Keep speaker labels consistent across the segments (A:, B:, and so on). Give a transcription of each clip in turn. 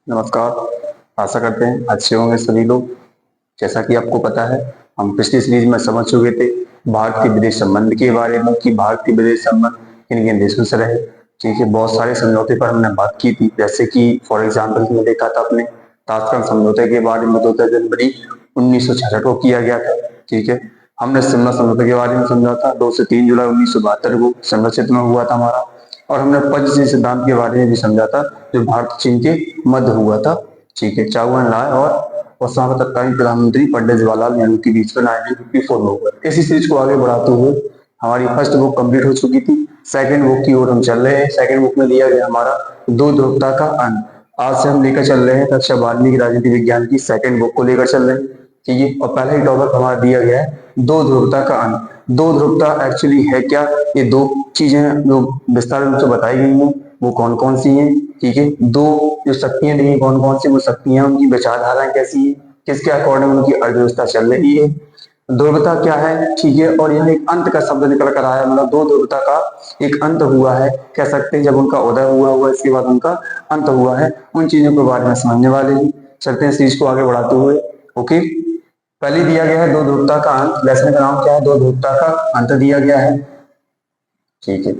A: नमस्कार। आशा करते हैं अच्छे होंगे सभी लोग। जैसा कि आपको पता है, हम पिछली सीरीज में समझ चुके थे भारत के विदेश संबंध के बारे में कि भारत के विदेश संबंध किन किन देशों से रहे। ठीक है, बहुत सारे समझौते पर हमने बात की थी, जैसे कि फॉर एग्जाम्पल में देखा था अपने ताशकंद समझौते के बारे में 2 जनवरी 1966 को किया गया था। ठीक है, हमने शिमला समझौते के बारे में समझा था 2 से 3 जुलाई 1972 को संरक्षित में हुआ था हमारा। और हमने पंचशील सिद्धांत के बारे में भी समझा था, जो भारत चीन के मध्य हुआ था। ठीक है, चाउ एन लाय और उस समय का तत्कालीन प्रधानमंत्री पंडित जवाहरलाल नेहरू के बीच में 1954 में हुआ। इसी सीरीज को आगे बढ़ाते हुए हमारी फर्स्ट बुक कंप्लीट हो चुकी थी, सेकंड बुक की ओर हम चल रहे हैं। सेकंड बुक में दिया गया हमारा दो ध्रुवता का अंत। आज से हम लेकर चल रहे हैं कक्षा 12वीं की राजनीति विज्ञान की सेकंड बुक को लेकर चल रहे हैं। ठीक है, और पहला ही टॉपिक हमारा दिया गया है दो ध्रुवता का अंत। दो ध्रुवता एक्चुअली है क्या? ये दो चीजें जो विस्तार रूप से बताई गई हैं वो कौन कौन सी हैं। ठीक है, दो जो शक्तियां दी हैं कौन कौन सी वो शक्तियां, उनकी विचारधाराएं कैसी है, किसके अकॉर्डिंग उनकी अर्थव्यवस्था चल रही है, ध्रुवता क्या है। ठीक है, और यह एक अंत का शब्द निकल कर आया, मतलब दो ध्रुवता का एक अंत हुआ है कह सकते हैं। जब उनका उदय हुआ इसके बाद उनका अंत हुआ है। उन चीजों के बारे में समझने वाले हैं। चलते हैं सीरीज को आगे बढ़ाते हुए। ओके, पहले दिया गया है दो ध्रुवता का अंत। लेसन का नाम क्या है? दो ध्रुवता का अंत दिया गया है। ठीक है,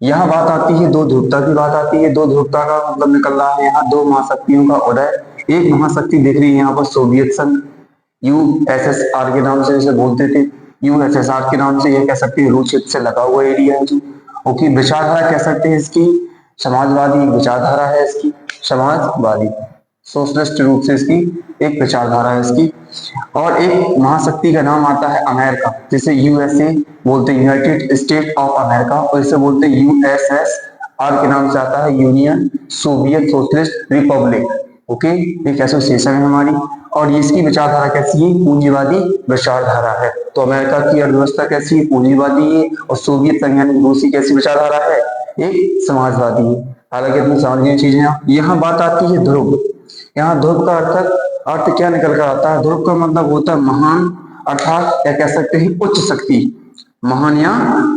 A: यहाँ बात आती है दो ध्रुवता की बात आती है। दो ध्रुवता का मतलब निकल रहा है यहाँ दो महाशक्तियों का उदय। एक महाशक्ति दिख रही है यहाँ पर सोवियत संघ, यूएसएसआर के नाम से इसे बोलते थे। यूएसएसआर के नाम से, ये कह सकते हैं रूस से लगा हुआ एरिया है जो। ओके, विचारधारा कह सकते हैं इसकी समाजवादी विचारधारा है इसकी, समाजवादी सोशलिस्ट रूप से इसकी एक विचारधारा है इसकी। और एक महाशक्ति का नाम आता है अमेरिका, जिसे यूएसए बोलते हैं, यूनाइटेड स्टेट ऑफ अमेरिका, और इसे बोलते हैं यूएसएसआर के नाम से आता है, union Soviet socialist Republic. Okay, एक एसोसिएशन है हमारी। और इसकी विचारधारा कैसी है? पूंजीवादी विचारधारा है। तो अमेरिका की अर्थव्यवस्था कैसी है? पूंजीवादी है। और सोवियत संघ यानी रूसी कैसी विचारधारा है? एक समाजवादी है। हालांकि इतनी समझ चीजें। यहाँ बात आती है ध्रुव। यहाँ ध्रुव का अर्थ क्या निकल कर आता है? ध्रुव का मतलब होता है महान, अर्थात क्या कह सकते हैं उच्च शक्ति। महान या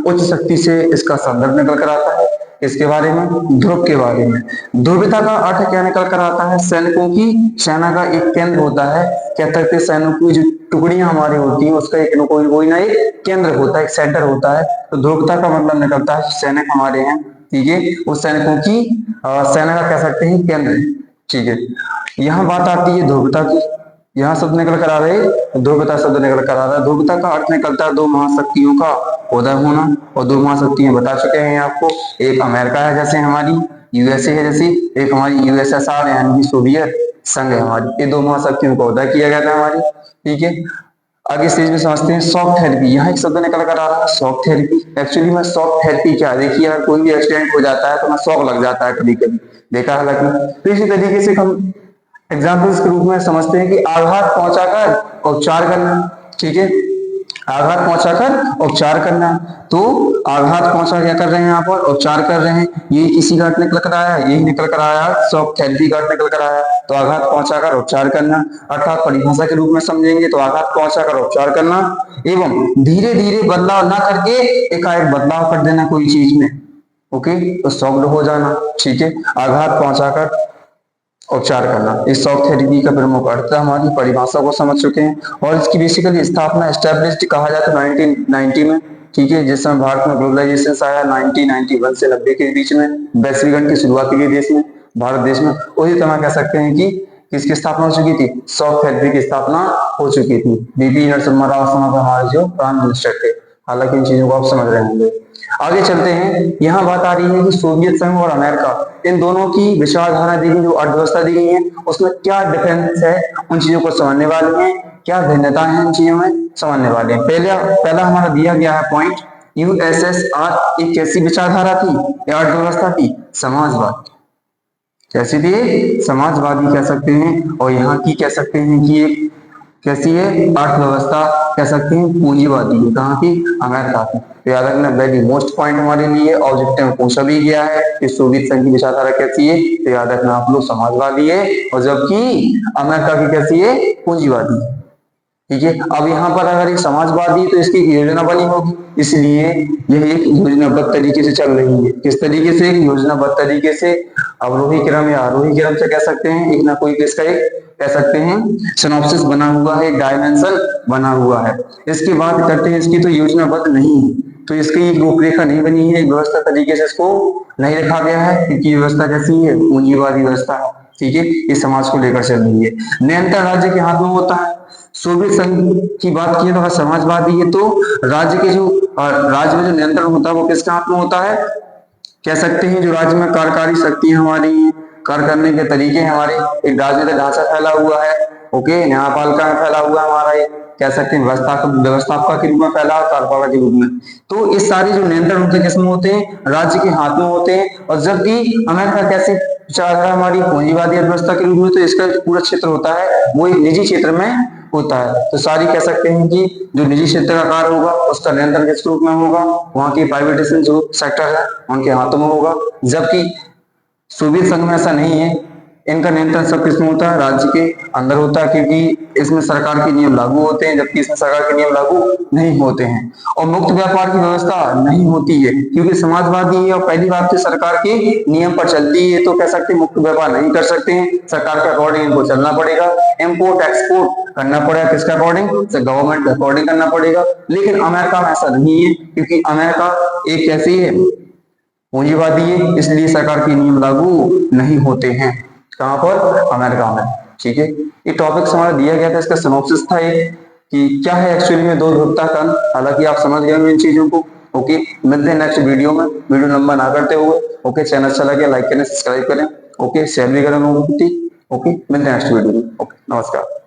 A: उच्च शक्ति से इसका संदर्भ निकल कर आता है। इसके बारे में ध्रुव के बारे में ध्रुवता का अर्थ क्या निकल कर आता है? सैनिकों की सेना का एक केंद्र होता है। क्या कहते हैं सैनिकों की जो टुकड़ियां हमारी होती हैं उसका एक कोई ना एक केंद्र होता है, एक सेंटर होता है। तो ध्रुवता का मतलब निकलता है सैनिक हमारे हैं। ठीक है, उस सैनिकों की सेना का कह सकते हैं केंद्र। ठीक है, यहाँ बात आती है ध्रुवता की। यहाँ शब्द निकल कर आ रहे हैं ध्रुवता शब्द निकल कर आ रहा है। ध्रुवता का अर्थ निकलता है दो महाशक्तियों का उदय होना। और दो महाशक्तियां बता चुके हैं आपको, एक अमेरिका है जैसे हमारी, यूएसए है जैसे, एक हमारी यूएसएसआर यानी कि सोवियत संघ है हमारी। ये दो महाशक्तियों का उदय किया गया था हमारी। ठीक है, आगे स्टेज में समझते हैं शॉक थेरेपी। यहाँ एक शब्द निकल कर आ रहा है शॉक थेरेपी। एक्चुअली में शॉक थेरेपी क्या है? देखिए, अगर कोई भी एक्सीडेंट हो जाता है तो हमें शॉक लग जाता है कभी कभी, देखा है हालांकि। तो इसी तरीके से हम एग्जाम्पल्स के रूप में समझते हैं कि आघात पहुंचाकर उपचार करना। ठीक है, आघात पहुंचाकर उपचार करना। तो आघात पहुंचा क्या कर रहे हैं यहाँ पर? उपचार कर रहे हैं। ये इसी का अर्थ निकल कर आया, यही निकल कर आया, शॉक थेरेपी का अर्थ निकल कर आया। तो आघात पहुंचाकर उपचार करना, अर्थात परिभाषा के रूप में समझेंगे तो आघात पहुंचाकर उपचार करना एवं धीरे धीरे बदलाव ना करके एकाएक बदलाव कर देना कोई चीज में। ओके, तो शॉक्ड हो जाना। ठीक है, आघात पहुंचाकर उपचार करना, इस शॉक थेरेपी का प्रमुख अर्थ है। हमारी परिभाषा को समझ चुके हैं। और इसकी बेसिकली स्थापना एस्टेब्लिश्ड कहा जाता है 1990 में। ठीक है, जिस समय भारत में ग्लोबलाइजेशन आया 1991 से 90 के बीच में, वैश्वीकरण की शुरुआत की देश में, भारत देश में, उसी तरह कह सकते हैं कि किसकी स्थापना हो चुकी थी? शॉक थेरेपी की स्थापना हो चुकी थी। बीपी नरसिम्हा राव समय हमारे जो प्राइम मिनिस्टर थे। हालांकि इन चीजों को आप समझ रहे होंगे। आगे चलते हैं। यहाँ बात आ रही है कि सोवियत संघ और अमेरिका, इन दोनों की विचारधारा दी गई, जो अर्थव्यवस्था दी गई है उसमें क्या डिफरेंस है, उन चीजों को समझने वाले हैं। क्या भिन्नता है इन चीजों में, समझने वाले हैं। पहला हमारा दिया गया है पॉइंट, यूएसएसआर एक कैसी विचारधारा थी या अर्थव्यवस्था थी? समाजवाद। कैसी थी? समाजवादी कह सकते हैं। और यहाँ की कह सकते हैं कि एक कैसी है? अर्थव्यवस्था कह सकते हैं पूंजीवादी है। कहाँ की? अमेरिका की। तो याद रखना, वेरी मोस्ट पॉइंट हमारे लिए ऑब्जेक्टिव में पूछा भी गया है कि सोवियत संघ की विचारधारा कैसी है। तो याद रखना आप लोग समाजवादी है, और जबकि अमेरिका की कैसी है? पूंजीवादी। ठीक है, अब यहाँ पर अगर एक समाजवादी तो इसकी योजना बनी होगी, इसलिए यह एक योजनाबद्ध तरीके से चल रही है। किस तरीके से? योजनाबद्ध तरीके से अवरोही क्रम या आरोही क्रम से कह सकते हैं, एक ना कोई इसका एक कह सकते हैं सिनॉप्सिस बना हुआ है, डायमेंशन बना हुआ है। इसकी बात करते हैं, इसकी तो योजनाबद्ध नहीं है, तो इसकी एक रूपरेखा नहीं बनी है, व्यवस्था तरीके से इसको नहीं रखा गया है, क्योंकि व्यवस्था कैसी है, पूंजीवादी व्यवस्था है। ठीक है, इस समाज को लेकर चल रही है। नियंत्रण राज्य के हाथ में होता है। सोवियत संघ की बात की तो अगर समाजवादी है, तो राज्य के जो राज्य में जो नियंत्रण होता है वो किसके हाथ में होता है, कह सकते हैं जो राज्य में कार्यकारी शक्तियां हमारी, कार्य करने के तरीके हमारे, एक राजनीतिक ढांचा फैला हुआ है। ओके, न्यायपालिका में फैला हुआ हमारा एक कह सकते हैं व्यवस्थापक के रूप में फैला, कार्यपालिका के रूप में। तो इस सारे जो नियंत्रण होते हैं किसमें होते हैं, राज्य के हाथ में होते हैं। और जबकि अमेरिका कैसे चल रहा है हमारी पूंजीवादी अर्थव्यवस्था के रूप में, तो इसका पूरा क्षेत्र होता है वो एक निजी क्षेत्र में होता है। तो सारी कह सकते हैं कि जो निजी क्षेत्र का कार्य होगा उसका नियंत्रण किस रूप में होगा, वहां की प्राइवेटाइजेशन जो सेक्टर है उनके हाथों में होगा। जबकि सोवियत संघ में ऐसा नहीं है, इनका नियंत्रण सब किसमें होता है, राज्य के अंदर होता है, क्योंकि इसमें सरकार के नियम लागू होते हैं, जबकि इसमें सरकार के नियम लागू नहीं होते हैं। और मुक्त व्यापार की व्यवस्था नहीं होती है, क्योंकि समाजवादी है और पहली बात तो सरकार के नियम पर चलती है, तो कह सकते हैं मुक्त व्यापार नहीं कर सकते हैं, सरकार के अकॉर्डिंग इनको चलना पड़ेगा, इम्पोर्ट एक्सपोर्ट करना पड़ेगा, किसके अकॉर्डिंग, गवर्नमेंट के अकॉर्डिंग करना पड़ेगा। लेकिन अमेरिका में ऐसा नहीं है, क्योंकि अमेरिका एक कैसी है, पूंजीवादी है, इसलिए सरकार के नियम लागू नहीं होते हैं। कहां पर, अमेरिका में। ठीक है, ये टॉपिक हमारा दिया गया था, इसका सिनॉप्सिस था ये कि क्या है एक्चुअली में दो ध्रुवता कण। हालांकि आप समझ गए इन चीजों को। ओके, मिलते हैं नेक्स्ट वीडियो में, वीडियो लंबा ना करते हुए। ओके, चैनल अच्छा लगे लाइक करें, सब्सक्राइब करें। ओके, शेयर भी करें लोगों को। ओके, मिलते हैं नेक्स्ट वीडियो में। ओके, नमस्कार।